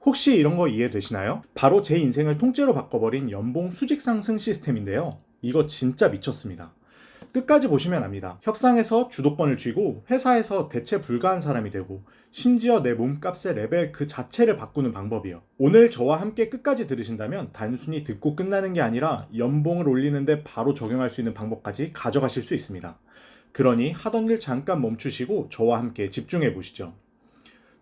혹시 이런 거 이해되시나요? 바로 제 인생을 통째로 바꿔버린 연봉 수직 상승 시스템인데요. 이거 진짜 미쳤습니다. 끝까지 보시면 압니다. 협상에서 주도권을 쥐고 회사에서 대체 불가한 사람이 되고 심지어 내 몸값의 레벨 그 자체를 바꾸는 방법이요. 오늘 저와 함께 끝까지 들으신다면 단순히 듣고 끝나는 게 아니라 연봉을 올리는데 바로 적용할 수 있는 방법까지 가져가실 수 있습니다. 그러니 하던 일 잠깐 멈추시고 저와 함께 집중해 보시죠.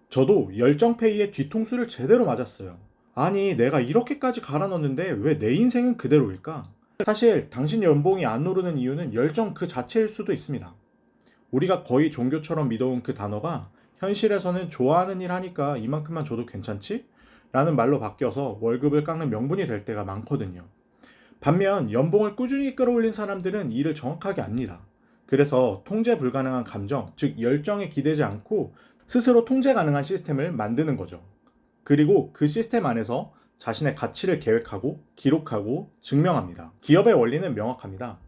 저도 열정페이의 뒤통수를 제대로 맞았어요. 아니, 내가 이렇게까지 갈아 넣었는데 왜 내 인생은 그대로일까? 사실 당신 연봉이 안 오르는 이유는 열정 그 자체일 수도 있습니다. 우리가 거의 종교처럼 믿어온 그 단어가 현실에서는 좋아하는 일 하니까 이만큼만 줘도 괜찮지? 라는 말로 바뀌어서 월급을 깎는 명분이 될 때가 많거든요. 반면 연봉을 꾸준히 끌어올린 사람들은 이를 정확하게 압니다. 그래서 통제 불가능한 감정, 즉 열정에 기대지 않고 스스로 통제 가능한 시스템을 만드는 거죠. 그리고 그 시스템 안에서 자신의 가치를 계획하고 기록하고 증명합니다. 기업의 원리는 명확합니다.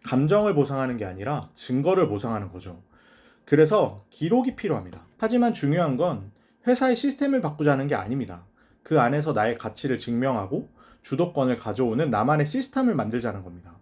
감정을 보상하는 게 아니라 증거를 보상하는 거죠. 그래서 기록이 필요합니다. 하지만 중요한 건 회사의 시스템을 바꾸자는 게 아닙니다. 그 안에서 나의 가치를 증명하고 주도권을 가져오는 나만의 시스템을 만들자는 겁니다.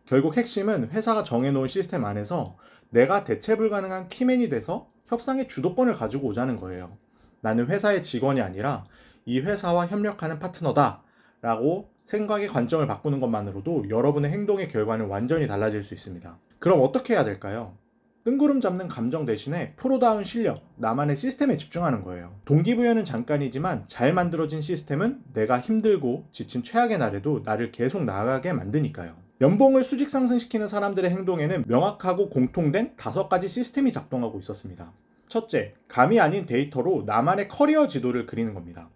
결국 핵심은 회사가 정해놓은 시스템 안에서 내가 대체 불가능한 키맨이 돼서 협상의 주도권을 가지고 오자는 거예요. 나는 회사의 직원이 아니라 이 회사와 협력하는 파트너다 라고 생각의 관점을 바꾸는 것만으로도 여러분의 행동의 결과는 완전히 달라질 수 있습니다. 그럼 어떻게 해야 될까요? 뜬구름 잡는 감정 대신에 프로다운 실력, 나만의 시스템에 집중하는 거예요. 동기부여는 잠깐이지만 잘 만들어진 시스템은 내가 힘들고 지친 최악의 날에도 나를 계속 나아가게 만드니까요. 연봉을 수직 상승시키는 사람들의 행동에는 명확하고 공통된 5가지 시스템이 작동하고 있었습니다. 첫째, 감이 아닌 데이터로 나만의 커리어 지도를 그리는 겁니다.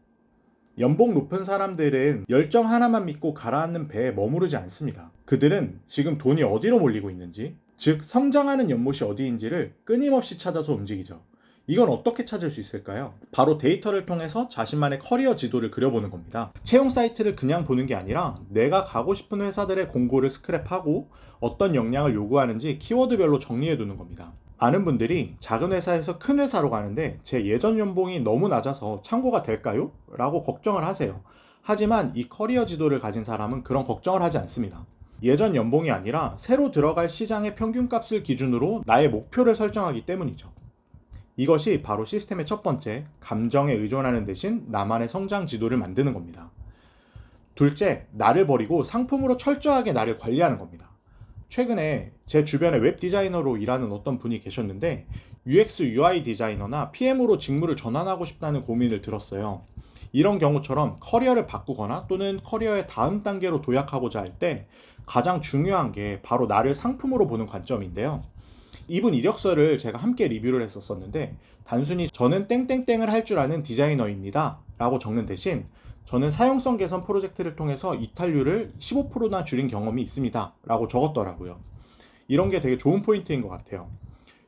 연봉 높은 사람들은 열정 하나만 믿고 가라앉는 배에 머무르지 않습니다. 그들은 지금 돈이 어디로 몰리고 있는지, 즉 성장하는 연못이 어디인지를 끊임없이 찾아서 움직이죠. 이건 어떻게 찾을 수 있을까요? 바로 데이터를 통해서 자신만의 커리어 지도를 그려보는 겁니다. 채용 사이트를 그냥 보는 게 아니라 내가 가고 싶은 회사들의 공고를 스크랩하고 어떤 역량을 요구하는지 키워드별로 정리해두는 겁니다. 많은 분들이 작은 회사에서 큰 회사로 가는데 제 예전 연봉이 너무 낮아서 참고가 될까요? 라고 걱정을 하세요. 하지만 이 커리어 지도를 가진 사람은 그런 걱정을 하지 않습니다. 예전 연봉이 아니라 새로 들어갈 시장의 평균값을 기준으로 나의 목표를 설정하기 때문이죠. 이것이 바로 시스템의 첫 번째, 감정에 의존하는 대신 나만의 성장 지도를 만드는 겁니다. 둘째, 나를 버리고 상품으로 철저하게 나를 관리하는 겁니다. 최근에 제 주변에 웹 디자이너로 일하는 어떤 분이 계셨는데 UX, UI 디자이너나 PM으로 직무를 전환하고 싶다는 고민을 들었어요. 이런 경우처럼 커리어를 바꾸거나 또는 커리어의 다음 단계로 도약하고자 할 때 가장 중요한 게 바로 나를 상품으로 보는 관점인데요. 이분 이력서를 제가 함께 리뷰를 했었는데 단순히 저는 땡땡땡을 할 줄 아는 디자이너입니다 라고 적는 대신 저는 사용성 개선 프로젝트를 통해서 이탈률을 15%나 줄인 경험이 있습니다 라고 적었더라고요. 이런 게 되게 좋은 포인트인 것 같아요.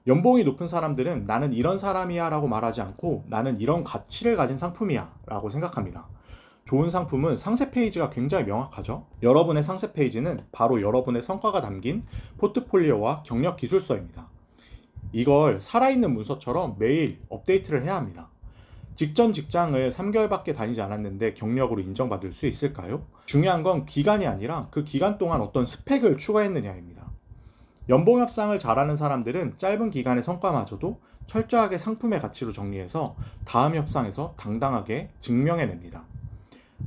연봉이 높은 사람들은 나는 이런 사람이야 라고 말하지 않고 나는 이런 가치를 가진 상품이야 라고 생각합니다. 좋은 상품은 상세 페이지가 굉장히 명확하죠. 여러분의 상세 페이지는 바로 여러분의 성과가 담긴 포트폴리오와 경력 기술서입니다. 이걸 살아있는 문서처럼 매일 업데이트를 해야 합니다. 직전 직장을 3개월밖에 다니지 않았는데 경력으로 인정받을 수 있을까요? 중요한 건 기간이 아니라 그 기간 동안 어떤 스펙을 추가했느냐입니다. 연봉 협상을 잘하는 사람들은 짧은 기간의 성과마저도 철저하게 상품의 가치로 정리해서 다음 협상에서 당당하게 증명해냅니다.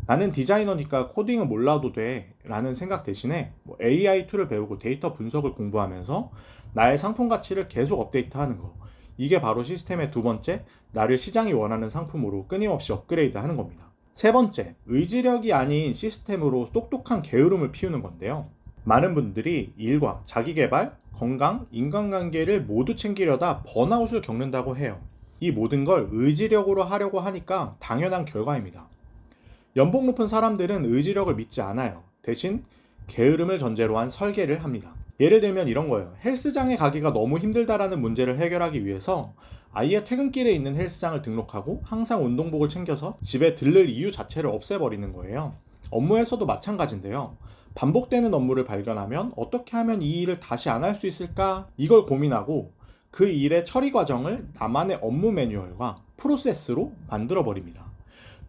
나는 디자이너니까 코딩은 몰라도 돼 라는 생각 대신에 AI 툴을 배우고 데이터 분석을 공부하면서 나의 상품 가치를 계속 업데이트하는 거, 이게 바로 시스템의 두 번째, 나를 시장이 원하는 상품으로 끊임없이 업그레이드 하는 겁니다. 세 번째, 의지력이 아닌 시스템으로 똑똑한 게으름을 피우는 건데요. 많은 분들이 일과 자기계발, 건강, 인간관계를 모두 챙기려다 번아웃을 겪는다고 해요. 이 모든 걸 의지력으로 하려고 하니까 당연한 결과입니다. 연봉 높은 사람들은 의지력을 믿지 않아요. 대신 게으름을 전제로 한 설계를 합니다. 예를 들면 이런 거예요. 헬스장에 가기가 너무 힘들다라는 문제를 해결하기 위해서 아예 퇴근길에 있는 헬스장을 등록하고 항상 운동복을 챙겨서 집에 들를 이유 자체를 없애버리는 거예요. 업무에서도 마찬가지인데요. 반복되는 업무를 발견하면 어떻게 하면 이 일을 다시 안 할 수 있을까? 이걸 고민하고 그 일의 처리 과정을 나만의 업무 매뉴얼과 프로세스로 만들어 버립니다.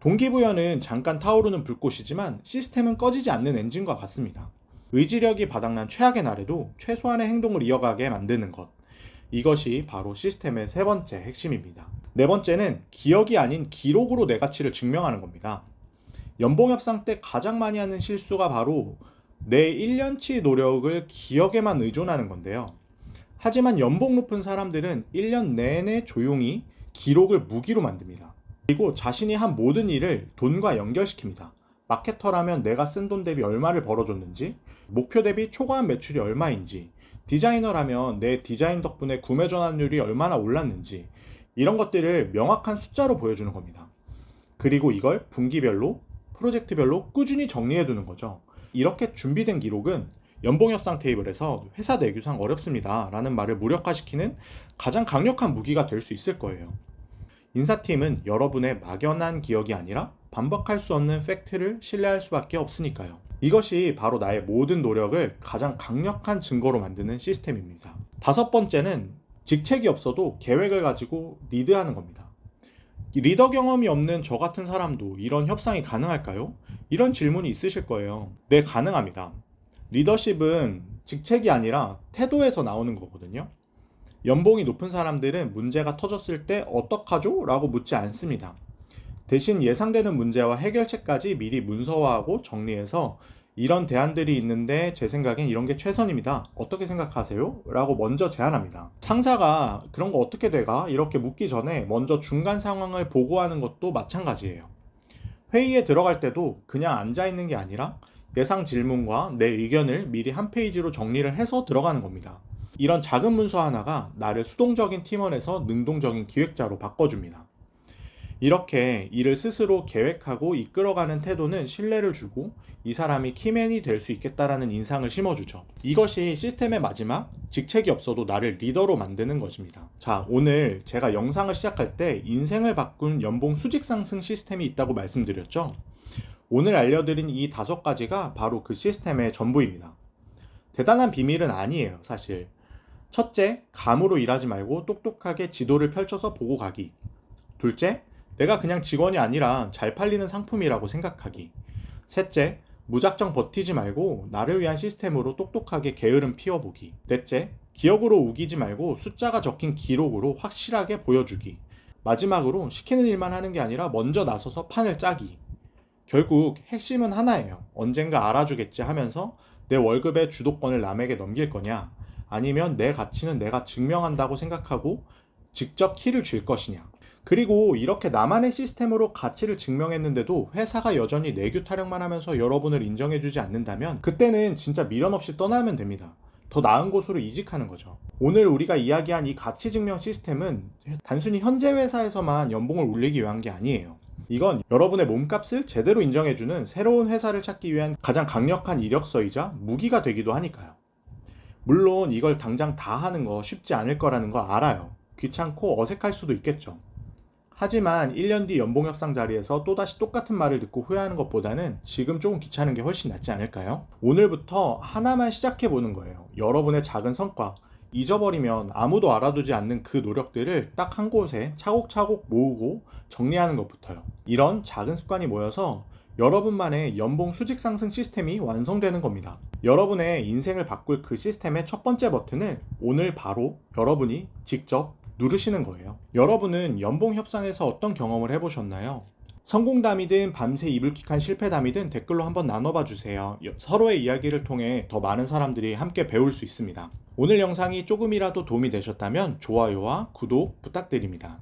동기부여는 잠깐 타오르는 불꽃이지만 시스템은 꺼지지 않는 엔진과 같습니다. 의지력이 바닥난 최악의 날에도 최소한의 행동을 이어가게 만드는 것. 이것이 바로 시스템의 세 번째 핵심입니다. 네 번째는 기억이 아닌 기록으로 내 가치를 증명하는 겁니다. 연봉 협상 때 가장 많이 하는 실수가 바로 내 1년치 노력을 기억에만 의존하는 건데요. 하지만 연봉 높은 사람들은 1년 내내 조용히 기록을 무기로 만듭니다. 그리고 자신이 한 모든 일을 돈과 연결시킵니다. 마케터라면 내가 쓴 돈 대비 얼마를 벌어줬는지, 목표 대비 초과한 매출이 얼마인지, 디자이너라면 내 디자인 덕분에 구매 전환율이 얼마나 올랐는지, 이런 것들을 명확한 숫자로 보여주는 겁니다. 그리고 이걸 분기별로, 프로젝트별로 꾸준히 정리해 두는 거죠. 이렇게 준비된 기록은 연봉협상 테이블에서 회사 내규상 어렵습니다 라는 말을 무력화시키는 가장 강력한 무기가 될 수 있을 거예요. 인사팀은 여러분의 막연한 기억이 아니라 반박할 수 없는 팩트를 신뢰할 수밖에 없으니까요. 이것이 바로 나의 모든 노력을 가장 강력한 증거로 만드는 시스템입니다. 다섯 번째는 직책이 없어도 계획을 가지고 리드하는 겁니다. 리더 경험이 없는 저 같은 사람도 이런 협상이 가능할까요? 이런 질문이 있으실 거예요. 네, 가능합니다. 리더십은 직책이 아니라 태도에서 나오는 거거든요. 연봉이 높은 사람들은 문제가 터졌을 때 어떡하죠? 라고 묻지 않습니다. 대신 예상되는 문제와 해결책까지 미리 문서화하고 정리해서 이런 대안들이 있는데 제 생각엔 이런 게 최선입니다. 어떻게 생각하세요? 라고 먼저 제안합니다. 상사가 그런 거 어떻게 돼가? 이렇게 묻기 전에 먼저 중간 상황을 보고하는 것도 마찬가지예요. 회의에 들어갈 때도 그냥 앉아있는 게 아니라 예상 질문과 내 의견을 미리 한 페이지로 정리를 해서 들어가는 겁니다. 이런 작은 문서 하나가 나를 수동적인 팀원에서 능동적인 기획자로 바꿔줍니다. 이렇게 일을 스스로 계획하고 이끌어가는 태도는 신뢰를 주고 이 사람이 키맨이 될 수 있겠다라는 인상을 심어주죠. 이것이 시스템의 마지막, 직책이 없어도 나를 리더로 만드는 것입니다. 자, 오늘 제가 영상을 시작할 때 인생을 바꾼 연봉 수직 상승 시스템이 있다고 말씀드렸죠. 오늘 알려드린 이 5가지가 바로 그 시스템의 전부입니다. 대단한 비밀은 아니에요, 사실. 첫째, 감으로 일하지 말고 똑똑하게 지도를 펼쳐서 보고 가기. 둘째, 내가 그냥 직원이 아니라 잘 팔리는 상품이라고 생각하기. 셋째, 무작정 버티지 말고 나를 위한 시스템으로 똑똑하게 게으름 피워보기. 넷째, 기억으로 우기지 말고 숫자가 적힌 기록으로 확실하게 보여주기. 마지막으로 시키는 일만 하는 게 아니라 먼저 나서서 판을 짜기. 결국 핵심은 하나예요. 언젠가 알아주겠지 하면서 내 월급의 주도권을 남에게 넘길 거냐, 아니면 내 가치는 내가 증명한다고 생각하고 직접 키를 줄 것이냐. 그리고 이렇게 나만의 시스템으로 가치를 증명했는데도 회사가 여전히 내규 타령만 하면서 여러분을 인정해주지 않는다면 그때는 진짜 미련 없이 떠나면 됩니다. 더 나은 곳으로 이직하는 거죠. 오늘 우리가 이야기한 이 가치 증명 시스템은 단순히 현재 회사에서만 연봉을 올리기 위한 게 아니에요. 이건 여러분의 몸값을 제대로 인정해주는 새로운 회사를 찾기 위한 가장 강력한 이력서이자 무기가 되기도 하니까요. 물론 이걸 당장 다 하는 거 쉽지 않을 거라는 거 알아요. 귀찮고 어색할 수도 있겠죠. 하지만 1년 뒤 연봉 협상 자리에서 또다시 똑같은 말을 듣고 후회하는 것보다는 지금 조금 귀찮은 게 훨씬 낫지 않을까요? 오늘부터 하나만 시작해 보는 거예요. 여러분의 작은 성과, 잊어버리면 아무도 알아두지 않는 그 노력들을 딱 한 곳에 차곡차곡 모으고 정리하는 것부터요. 이런 작은 습관이 모여서 여러분만의 연봉 수직 상승 시스템이 완성되는 겁니다. 여러분의 인생을 바꿀 그 시스템의 첫 번째 버튼을 오늘 바로 여러분이 직접 누르시는 거예요. 여러분은 연봉 협상에서 어떤 경험을 해보셨나요? 성공담이든 밤새 이불킥한 실패담이든 댓글로 한번 나눠봐 주세요. 서로의 이야기를 통해 더 많은 사람들이 함께 배울 수 있습니다. 오늘 영상이 조금이라도 도움이 되셨다면 좋아요와 구독 부탁드립니다.